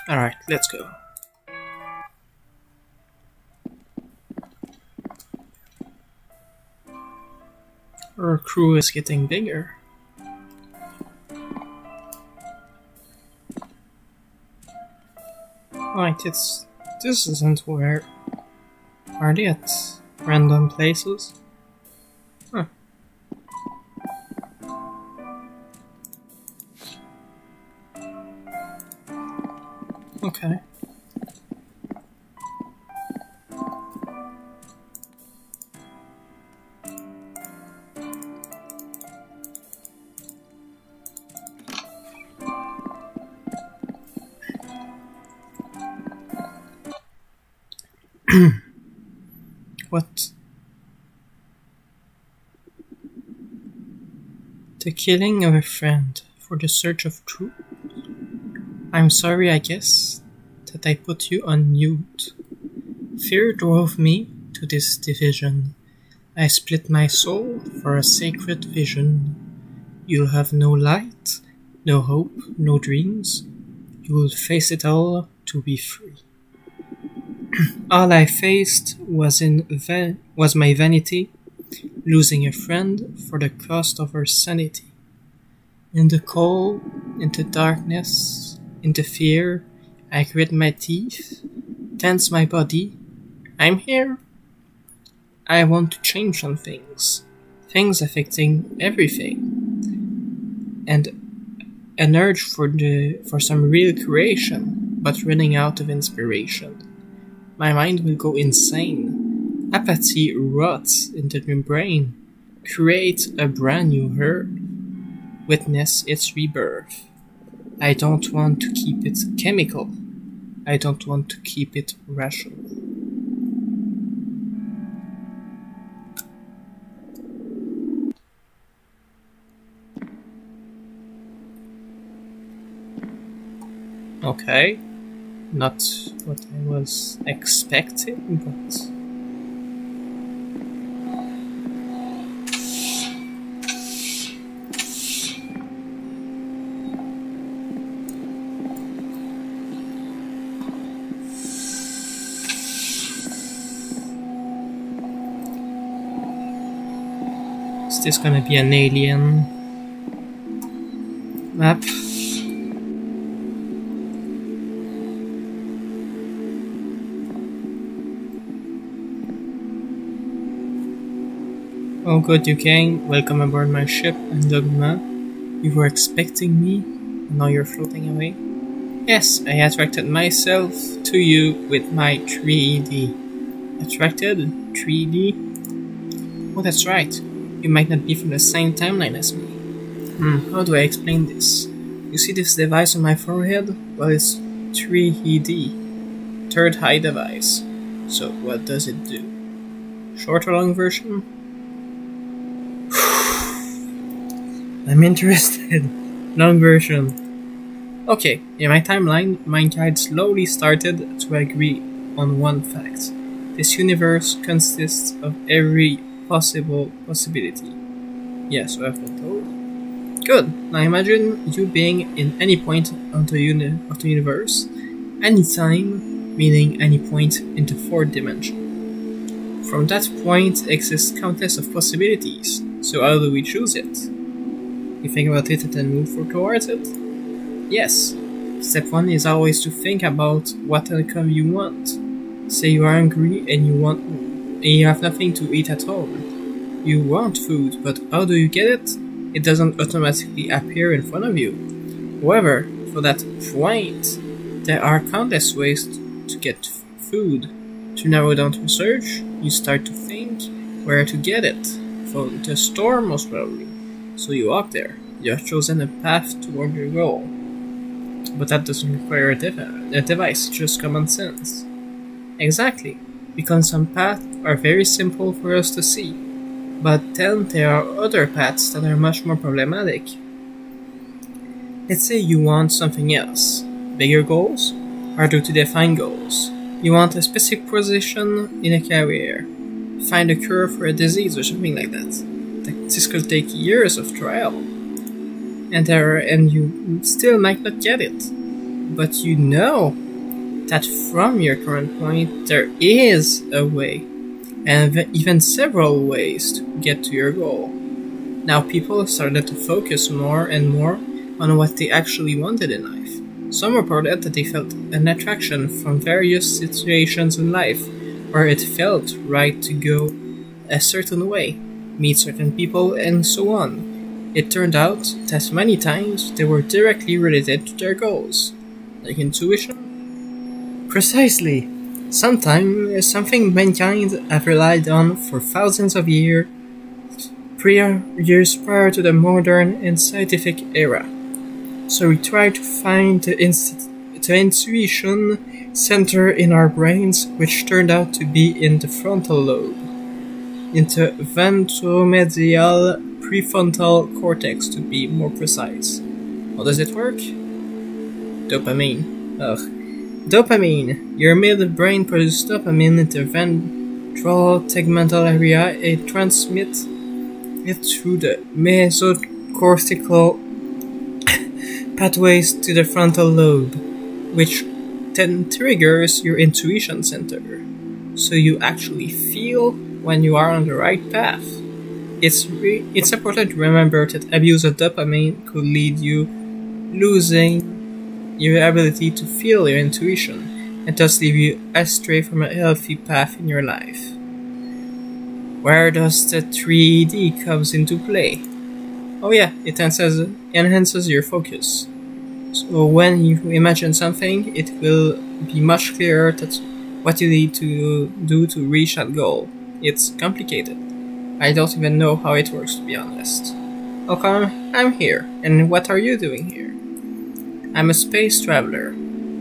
Alright, let's go. Our crew is getting bigger. Right, this isn't where... Are they at random places? Huh. Okay. What? The killing of a friend for the search of truth? I'm sorry, I guess, that I put you on mute. Fear drove me to this division. I split my soul for a sacred vision. You'll have no light, no hope, no dreams. You'll face it all to be free. All I faced was my vanity, losing a friend for the cost of her sanity. In the cold, in the darkness, in the fear, I grit my teeth, tense my body. I'm here. I want to change some things affecting everything, and an urge for some real creation, but running out of inspiration. My mind will go insane. Apathy rots into my brain. Create a brand new earth. Witness its rebirth. I don't want to keep it chemical. I don't want to keep it rational. Okay. Not what I was expecting, but... Is this gonna be an alien map? Oh good, you came. Welcome aboard my ship, I'm Dogma. You were expecting me, and now you're floating away? Yes, I attracted myself to you with my 3D. Attracted? 3D? Oh, that's right. You might not be from the same timeline as me. How do I explain this? You see this device on my forehead? Well, it's 3D. Third eye device. So, what does it do? Short or long version? I'm interested. Long version. Okay, in my timeline, mankind slowly started to agree on one fact. This universe consists of every possible possibility. Yes, so I've been told. Good. Now imagine you being in any point of the universe, any time, meaning any point in the fourth dimension. From that point exists countless of possibilities. So how do we choose it? You think about it and then move towards it? Yes. Step 1 is always to think about what outcome you want. Say you are hungry and you have nothing to eat at home. You want food, but how do you get it? It doesn't automatically appear in front of you. However, for that point, there are countless ways to get food. To narrow down to research, you start to think where to get it. From the store, most probably. So you walk there. You have chosen a path toward your goal. But that doesn't require a device, just common sense. Exactly, because some paths are very simple for us to see. But then there are other paths that are much more problematic. Let's say you want something else. Bigger goals? Harder to define goals. You want a specific position in a career. Find a cure for a disease or something like that. This could take years of trial. And you still might not get it. but you know that from your current point there is a way, and even several ways to get to your goal. Now people started to focus more and more on what they actually wanted in life. Some reported that they felt an attraction from various situations in life where it felt right to go a certain way, meet certain people, and so on. It turned out that many times they were directly related to their goals, like intuition. Precisely. Sometimes something mankind have relied on for thousands of years prior to the modern and scientific era. So we try to find the intuition center in our brains, which turned out to be in the frontal lobe, into ventromedial prefrontal cortex to be more precise. How does it work? Dopamine. Ugh. Dopamine. Your midbrain produces dopamine in the ventral tegmental area. It transmits it through the mesocortical pathways to the frontal lobe, which then triggers your intuition center, so you actually feel when you are on the right path. It's important to remember that abuse of dopamine could lead you losing your ability to feel your intuition, and thus leave you astray from a healthy path in your life. Where does the 3D comes into play? Oh yeah, it enhances your focus. So when you imagine something, it will be much clearer that what you need to do to reach that goal. It's complicated. I don't even know how it works, to be honest. How come I'm here, and what are you doing here? I'm a space traveler.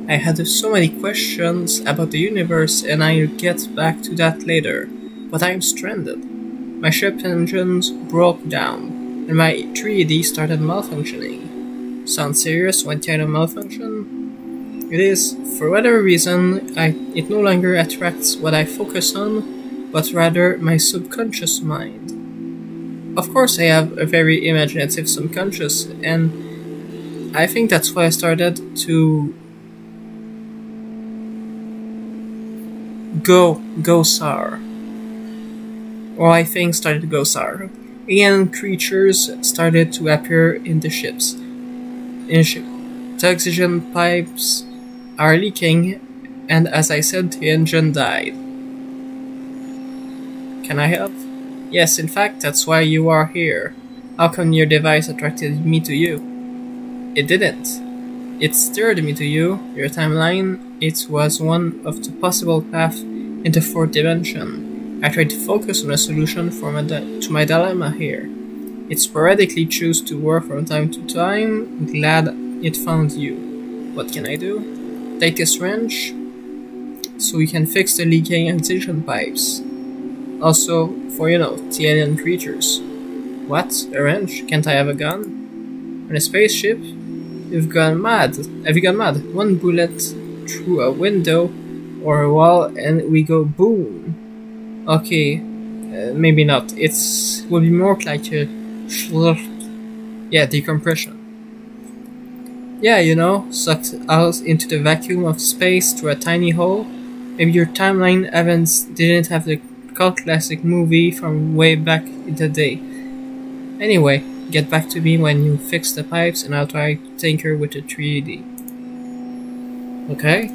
I had so many questions about the universe, and I'll get back to that later, but I'm stranded. My ship engines broke down, and my 3D started malfunctioning. Sounds serious? What kind of malfunction? It is. For whatever reason, it no longer attracts what I focus on, but rather my subconscious mind. Of course I have a very imaginative subconscious, and I think that's why I started to go sour. Or I think started to go sour. Alien creatures started to appear in the ships. The oxygen pipes are leaking, and as I said, the engine died. Can I help? Yes, in fact, that's why you are here. How come your device attracted me to you? It didn't. It steered me to you, your timeline. It was one of the possible paths in the fourth dimension. I tried to focus on a solution to my dilemma here. It sporadically chose to work from time to time. Glad it found you. What can I do? Take this wrench so we can fix the leaking oxygen pipes. Also, for the alien creatures. What? A wrench? Can't I have a gun? On a spaceship? You've gone mad. Have you gone mad? One bullet through a window or a wall and we go boom. Okay, maybe not. It will be more like a decompression. Yeah, sucked out into the vacuum of space through a tiny hole. Maybe your timeline events didn't have the cult classic movie from way back in the day. Anyway, get back to me when you fix the pipes and I'll try to tinker with the 3D. Okay?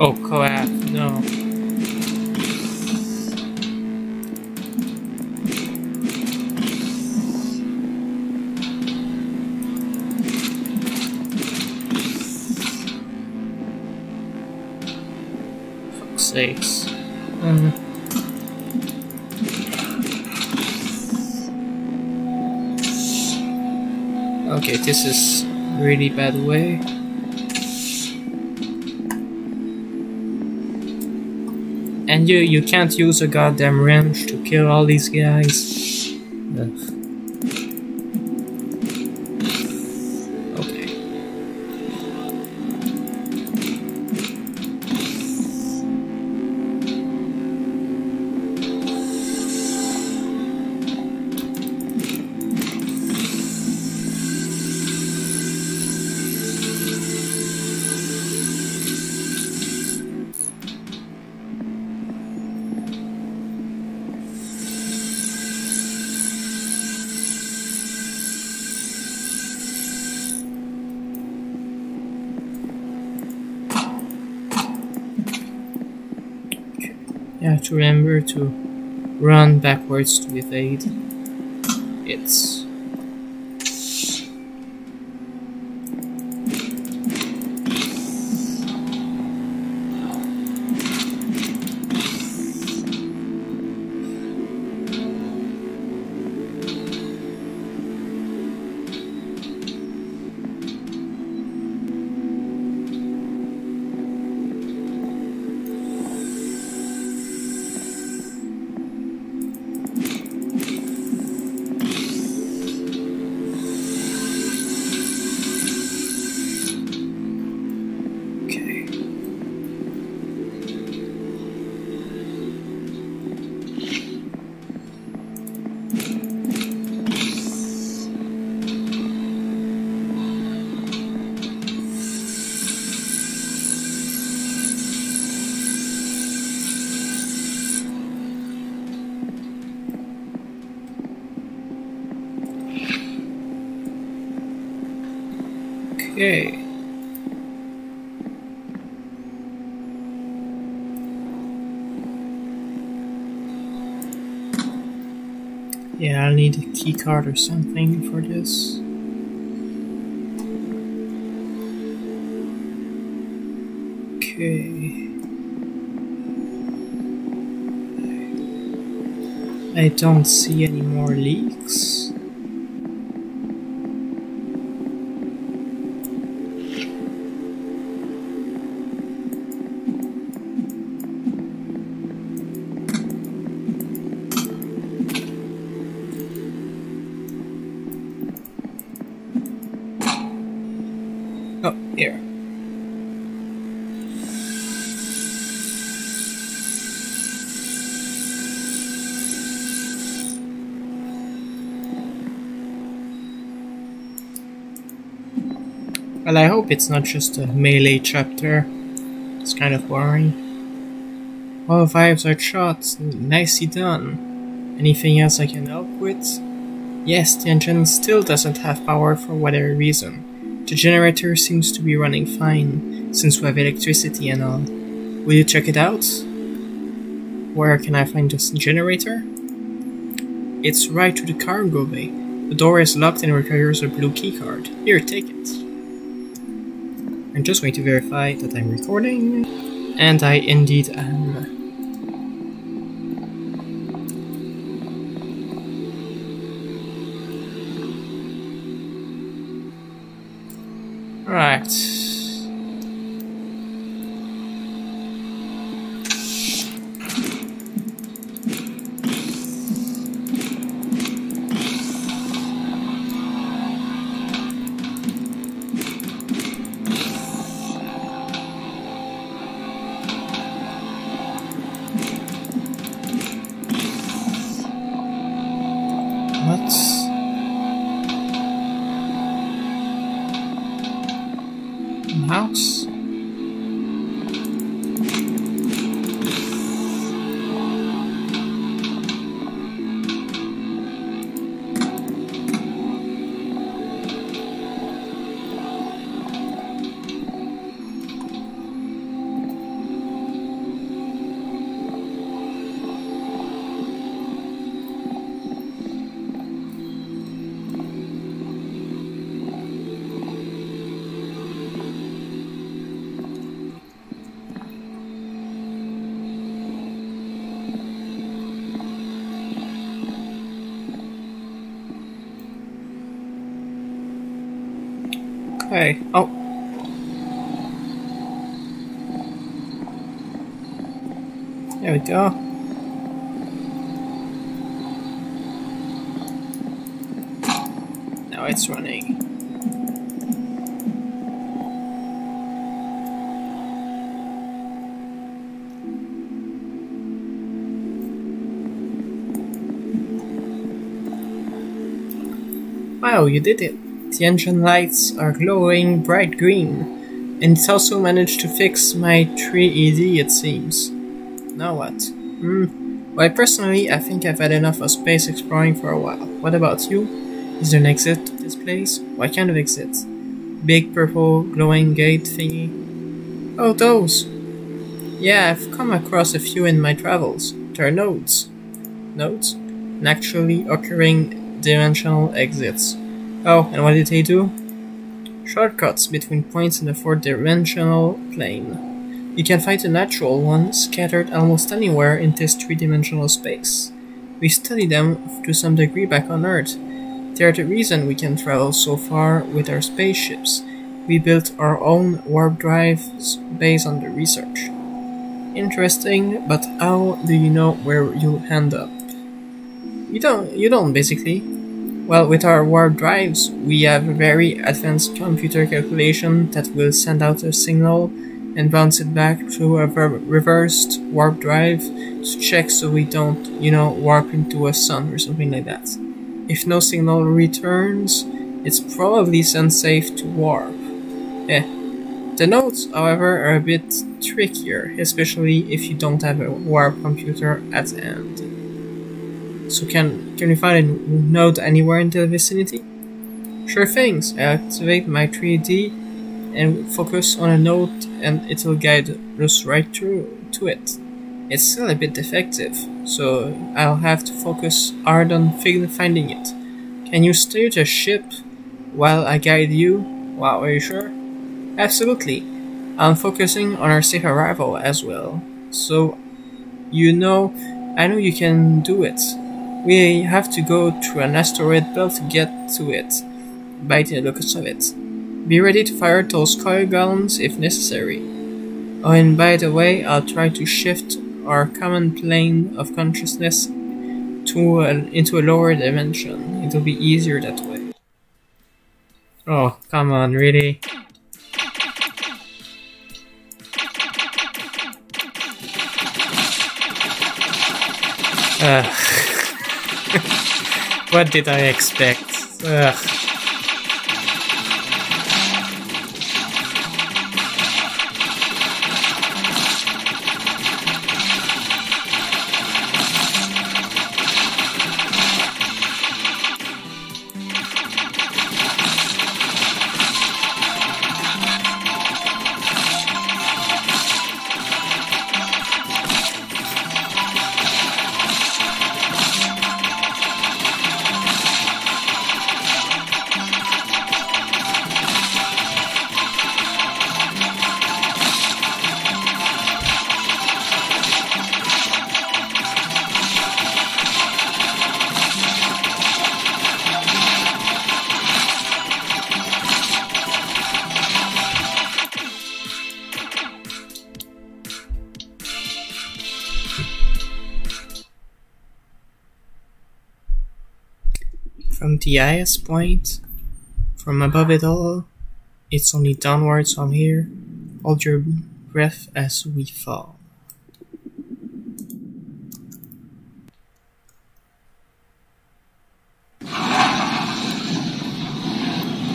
Oh crap, no. Fuck's sakes. Okay, this is really bad way. And you can't use a goddamn wrench to kill all these guys. Ugh. Okay. You have to remember to run backwards to evade. It's okay. Okay. Yeah, I'll need a key card or something for this. Okay. I don't see any more leaks. Oh, here. Well, I hope it's not just a melee chapter. It's kind of boring. All vibes are shot. Nicely done. Anything else I can help with? Yes, the engine still doesn't have power for whatever reason. The generator seems to be running fine, since we have electricity and all. Will you check it out? Where can I find this generator? It's right to the cargo bay. The door is locked and requires a blue keycard. Here, take it. I'm just going to verify that I'm recording. And I indeed am. Right. What? Hey, oh. There we go. Now it's running. Wow, you did it! The engine lights are glowing bright green, and it's also managed to fix my 3ED, it seems. Now what? Well, personally, I think I've had enough of space exploring for a while. What about you? Is there an exit to this place? What kind of exit? Big purple glowing gate thingy? Oh, those! Yeah, I've come across a few in my travels. They're nodes. Nodes? Naturally occurring dimensional exits. Oh, and what did they do? Shortcuts between points in the fourth-dimensional plane. You can find a natural one scattered almost anywhere in this three-dimensional space. We study them to some degree back on Earth. They are the reason we can travel so far with our spaceships. We built our own warp drives based on the research. Interesting, but how do you know where you'll end up? You don't basically. Well, with our warp drives, we have a very advanced computer calculation that will send out a signal and bounce it back through a reversed warp drive to check so we don't, warp into a sun or something like that. If no signal returns, it's probably unsafe to warp. The nodes, however, are a bit trickier, especially if you don't have a warp computer at hand. So can you find a node anywhere in the vicinity? Sure things. I activate my 3D and focus on a node and it'll guide us right through to it. It's still a bit defective, so I'll have to focus hard on finding it. Can you steer the ship while I guide you? Wow, are you sure? Absolutely. I'm focusing on our safe arrival as well. So, I know you can do it. We have to go through an asteroid belt to get to it, by the looks of it. Be ready to fire those coil guns if necessary. Oh, and by the way, I'll try to shift our common plane of consciousness into a lower dimension. It'll be easier that way. Oh, come on, really? What did I expect? From the highest point, from above it all, it's only downwards from here. Hold your breath as we fall.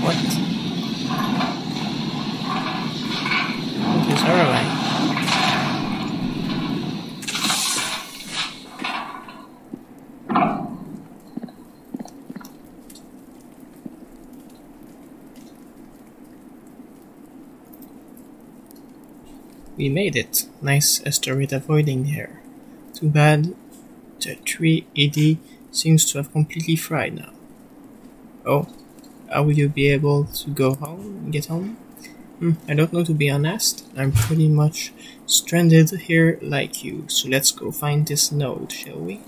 What? What is our line? We made it. Nice asteroid avoiding here. Too bad the 3ED seems to have completely fried now. Oh, how will you be able to go home? Get home? I don't know, to be honest. I'm pretty much stranded here like you, so let's go find this node, shall we?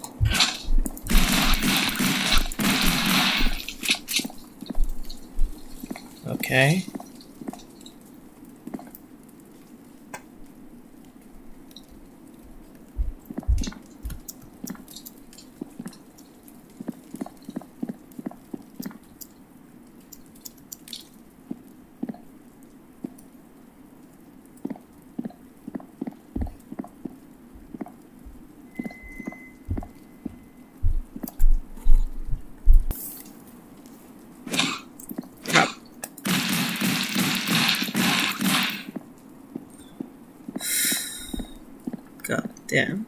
Okay. Damn.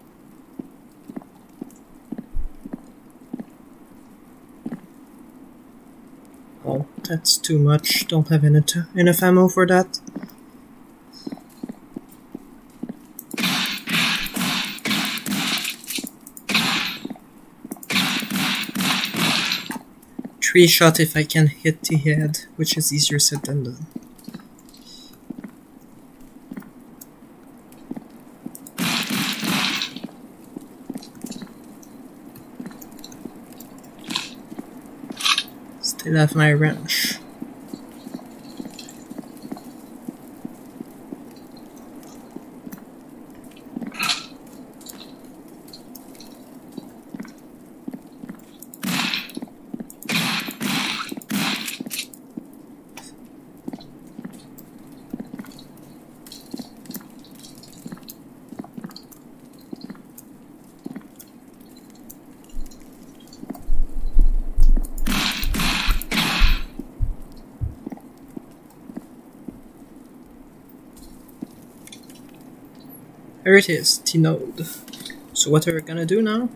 Oh, that's too much. Don't have enough ammo for that. Three shot if I can hit the head, which is easier said than done. Still have my wrench. There it is, the node. So what are we gonna do now?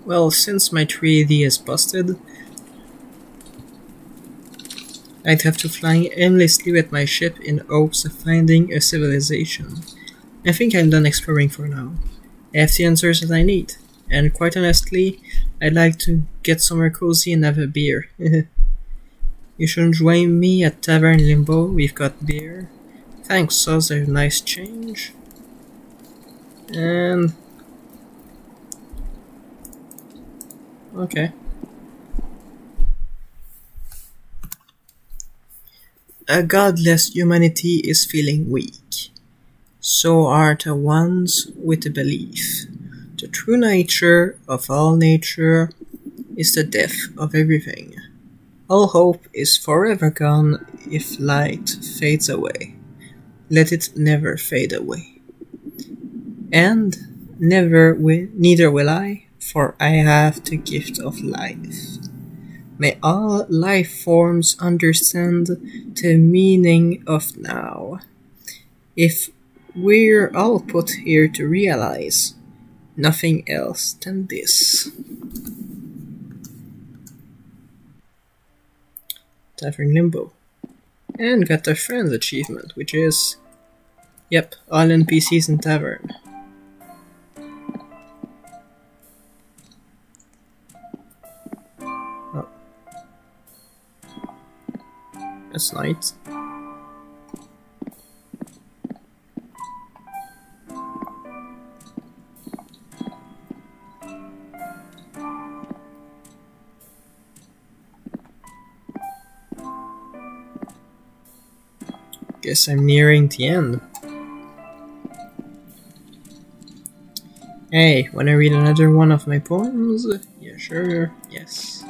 Well, since my 3D is busted, I'd have to fly aimlessly with my ship in hopes of finding a civilization. I think I'm done exploring for now. I have the answers that I need, and quite honestly, I'd like to get somewhere cozy and have a beer. You should join me at Tavern Limbo, we've got beer. Thanks, Soz, a nice change. And... okay. A godless humanity is feeling weak. So are the ones with a belief. The true nature of all nature is the death of everything. All hope is forever gone if light fades away. Let it never fade away. And neither will I, for I have the gift of life. May all life forms understand the meaning of now. If we're all put here to realize nothing else than this. Tavern Limbo. And got the Friends achievement, which is... yep, all NPCs in Tavern. Oh. That's nice. Guess I'm nearing the end. Hey, wanna read another one of my poems? Yeah, sure, yes.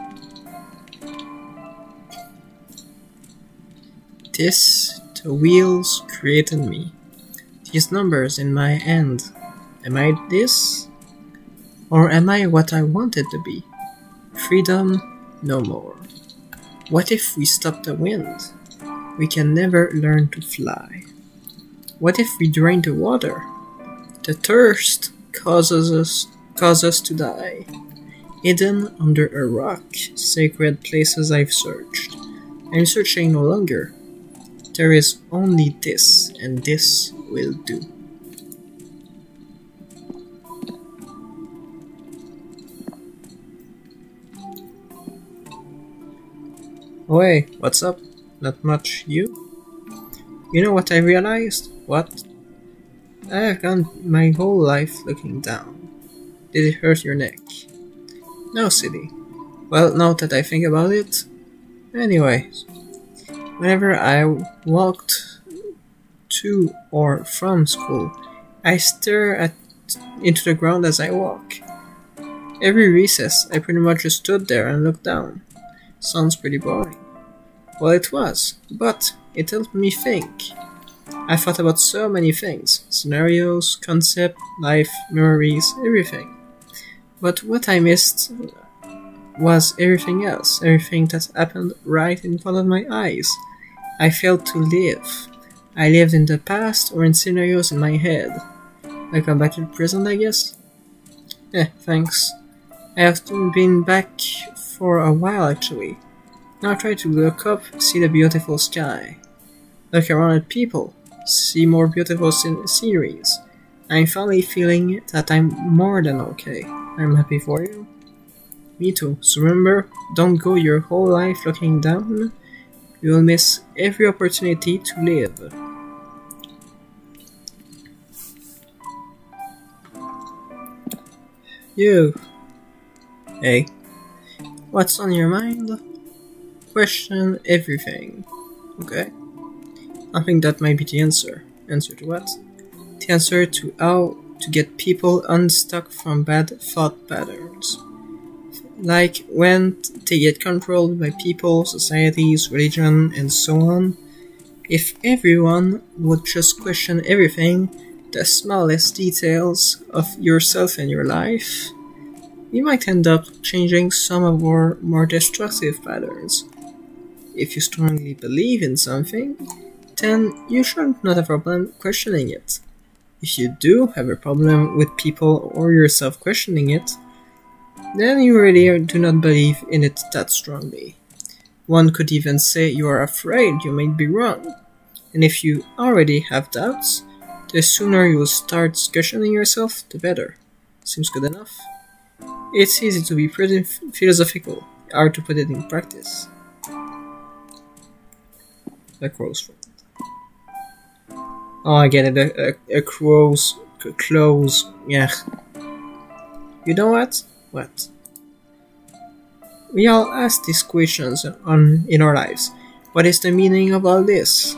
This, the wheels created me. These numbers in my hand. Am I this? Or am I what I wanted to be? Freedom, no more. What if we stop the wind? We can never learn to fly. What if we drain the water? The thirst causes us to die. Hidden under a rock, sacred places I've searched. I'm searching no longer. There is only this, and this will do. Oh hey, what's up? Not much, you? You know what I realized? What? I have gone my whole life looking down. Did it hurt your neck? No, silly. Well, now that I think about it... anyways. Whenever I walked to or from school, I stare into the ground as I walk. Every recess, I pretty much just stood there and looked down. Sounds pretty boring. Well, it was, but it helped me think. I thought about so many things. Scenarios, concept, life, memories, everything. But what I missed was everything else, everything that happened right in front of my eyes. I failed to live. I lived in the past or in scenarios in my head. Welcome back to the prison, I guess? Thanks. I have been back for a while, actually. Now try to look up, see the beautiful sky. Look around at people, see more beautiful sceneries. I'm finally feeling that I'm more than okay. I'm happy for you. Me too. So remember, don't go your whole life looking down. You will miss every opportunity to live. You. Hey. What's on your mind? Question everything. Okay. I think that might be the answer. Answer to what? The answer to how to get people unstuck from bad thought patterns. Like when they get controlled by people, societies, religion, and so on. If everyone would just question everything, the smallest details of yourself and your life, we might end up changing some of our more destructive patterns. If you strongly believe in something, then you should not have a problem questioning it. If you do have a problem with people or yourself questioning it, then you really do not believe in it that strongly. One could even say you are afraid you might be wrong, and if you already have doubts, the sooner you will start questioning yourself, the better. Seems good enough? It's easy to be pretty philosophical, hard to put it in practice. A crow's friend. Oh, I get it, a crow's clothes, yeah. You know what? What? We all ask these questions in our lives. What is the meaning of all this?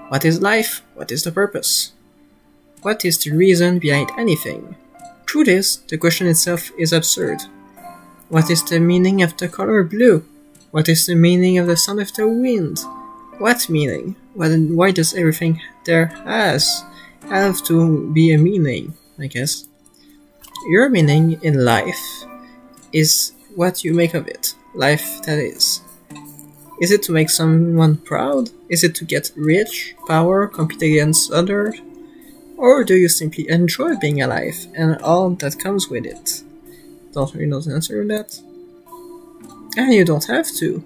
What is life? What is the purpose? What is the reason behind anything? Truth is, the question itself is absurd. What is the meaning of the color blue? What is the meaning of the sound of the wind? What meaning? Why does everything there have to be a meaning, I guess? Your meaning in life is what you make of it. Life, that is. Is it to make someone proud? Is it to get rich, power, compete against others? Or do you simply enjoy being alive and all that comes with it? Don't really know the answer to that. And you don't have to.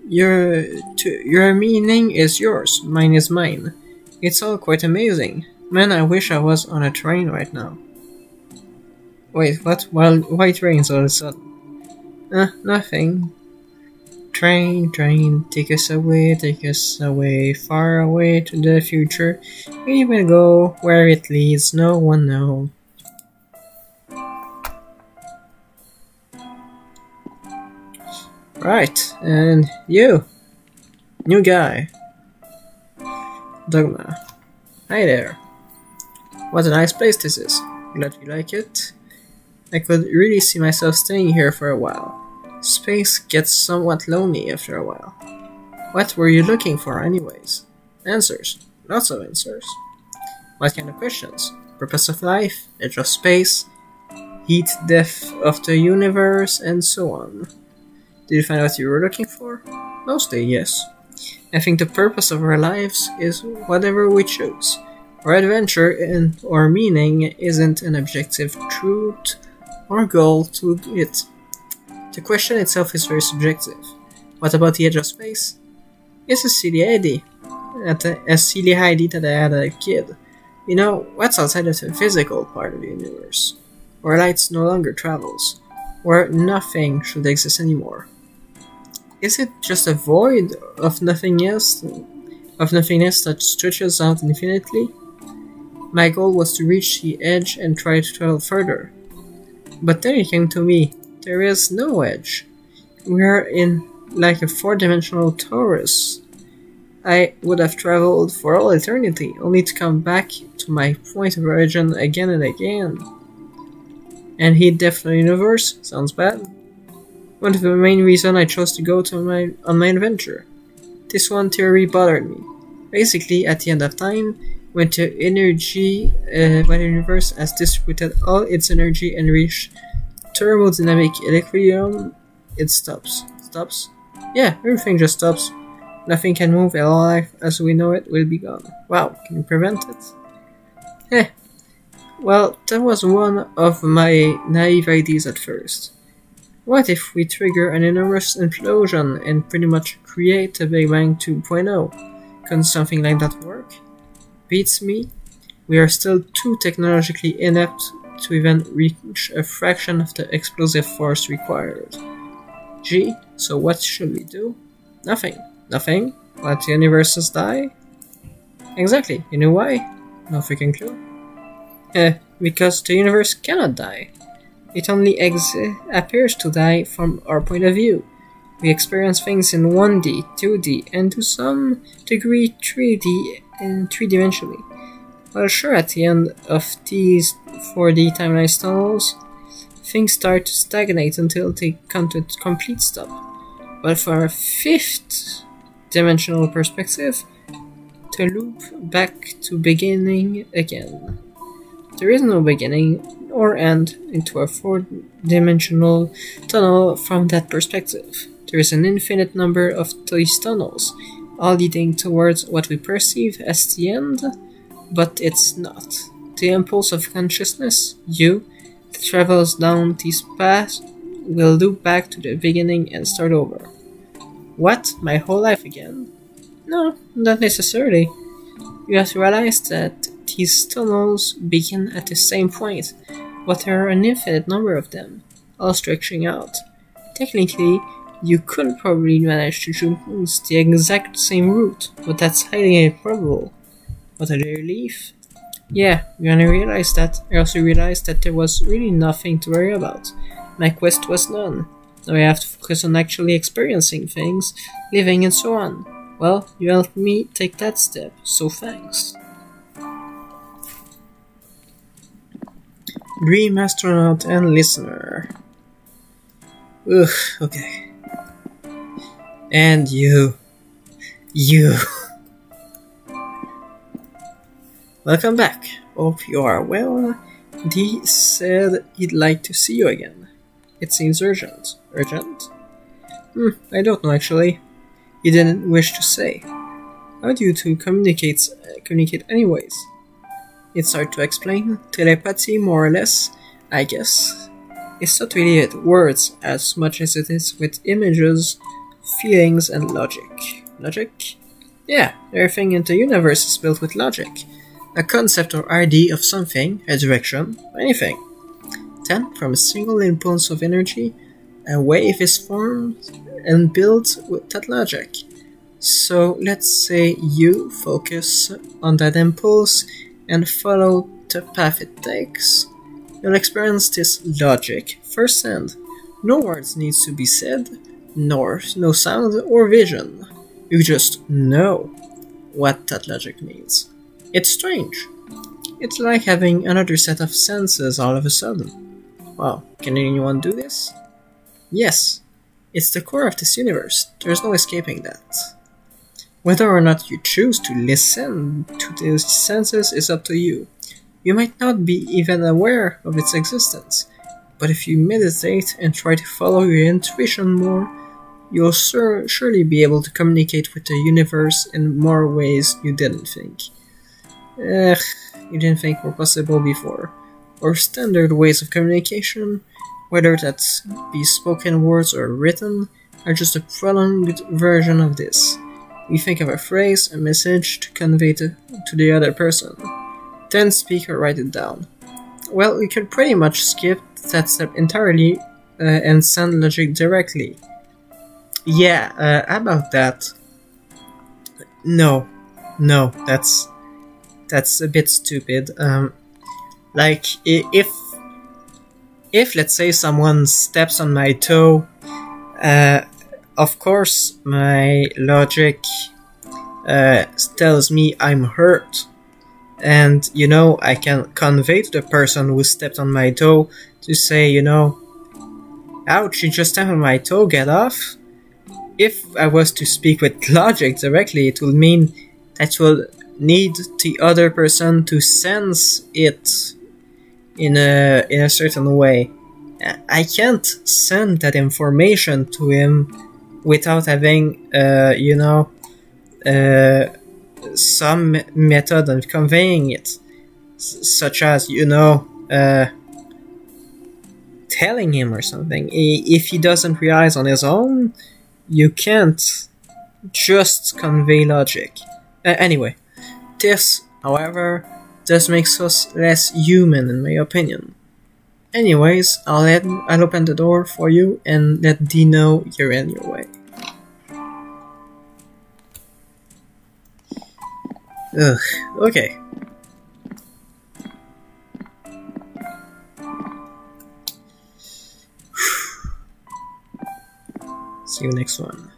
Your meaning is yours, mine is mine. It's all quite amazing. Man, I wish I was on a train right now. Wait, what? Why trains all of a sudden? Nothing. Train, take us away, far away to the future. We will go where it leads, no one knows. Right, and you, new guy, Dogma. Hi there. What a nice place this is. Glad you like it. I could really see myself staying here for a while. Space gets somewhat lonely after a while. What were you looking for anyways? Answers. Lots of answers. What kind of questions? Purpose of life, edge of space, heat, depth of the universe, and so on. Did you find what you were looking for? Mostly, yes. I think the purpose of our lives is whatever we choose. Our adventure and our meaning isn't an objective truth or goal to it. The question itself is very subjective. What about the edge of space? It's a silly idea. A silly idea that I had as a kid. You know, what's outside of the physical part of the universe? Where light no longer travels. Where nothing should exist anymore. Is it just a void of nothingness that stretches out infinitely? My goal was to reach the edge and try to travel further. But then it came to me, there is no edge. We're in like a four-dimensional torus. I would have traveled for all eternity, only to come back to my point of origin again and again. And he'd depth the universe? Sounds bad. One of the main reasons I chose to go on my adventure. This one theory bothered me. Basically, at the end of time, when the universe has distributed all its energy and reached thermodynamic equilibrium, it stops. Stops? Yeah, everything just stops. Nothing can move, all life as we know it will be gone. Wow, can you prevent it? Well, that was one of my naive ideas at first. What if we trigger an enormous implosion and pretty much create a Big Bang 2.0? Can something like that work? Beats me. We are still too technologically inept to even reach a fraction of the explosive force required. Gee, so what should we do? Nothing. Nothing? Let the universes die? Exactly. You know why? No freaking clue. Because the universe cannot die. It only appears to die from our point of view. We experience things in 1D, 2D, and to some degree 3D and 3-dimensionally. Well, sure, at the end of these 4D timeline tunnels, things start to stagnate until they come to a complete stop. But from a 5th dimensional perspective, to loop back to beginning again. There is no beginning or end into a 4-dimensional tunnel from that perspective. There is an infinite number of these tunnels, all leading towards what we perceive as the end, but it's not. The impulse of consciousness, you, that travels down these paths, will loop back to the beginning and start over. What? My whole life again? No, not necessarily. You have to realize that these tunnels begin at the same point, but there are an infinite number of them, all stretching out. Technically, you could probably manage to choose the exact same route, but that's highly improbable. What a relief. Yeah, when I realized that, I also realized that there was really nothing to worry about. My quest was done. Now I have to focus on actually experiencing things, living and so on. Well, you helped me take that step, so thanks. Dream astronaut and listener. Ugh, okay. And you. Welcome back. Hope you are well. Dee said he'd like to see you again. It seems urgent. Urgent? I don't know actually. He didn't wish to say. How do you two communicate anyways? It's hard to explain. Telepathy, more or less, I guess. It's not really with words as much as it is with images, feelings, and logic. Logic? Yeah, everything in the universe is built with logic. A concept or idea of something, a direction, anything. Then, from a single impulse of energy, a wave is formed and built with that logic. So, let's say you focus on that impulse and follow the path it takes. You'll experience this logic firsthand. No words needs to be said, nor no sound or vision. You just know what that logic means. It's strange. It's like having another set of senses all of a sudden. Wow, can anyone do this? Yes, it's the core of this universe. There's no escaping that. Whether or not you choose to listen to these senses is up to you. You might not be even aware of its existence, but if you meditate and try to follow your intuition more, you'll surely be able to communicate with the universe in more ways you didn't think. You didn't think were possible before. Or standard ways of communication, whether that be spoken words or written, are just a prolonged version of this. We think of a phrase, a message to convey to the other person. Then speak or write it down. Well, we could pretty much skip that step entirely and send logic directly. Yeah, about that. No, that's a bit stupid. Like, if let's say someone steps on my toe, of course my logic tells me I'm hurt. And, I can convey to the person who stepped on my toe to say, ouch, you just stepped on my toe, get off. If I was to speak with logic directly, it would mean that will need the other person to sense it in a certain way. I can't send that information to him without having, some method of conveying it. such as, telling him or something. If he doesn't realize on his own, you can't just convey logic. Anyway, this, however, just makes us less human in my opinion. Anyways, I'll open the door for you and let D know you're in your way. Ugh, okay. See you next one.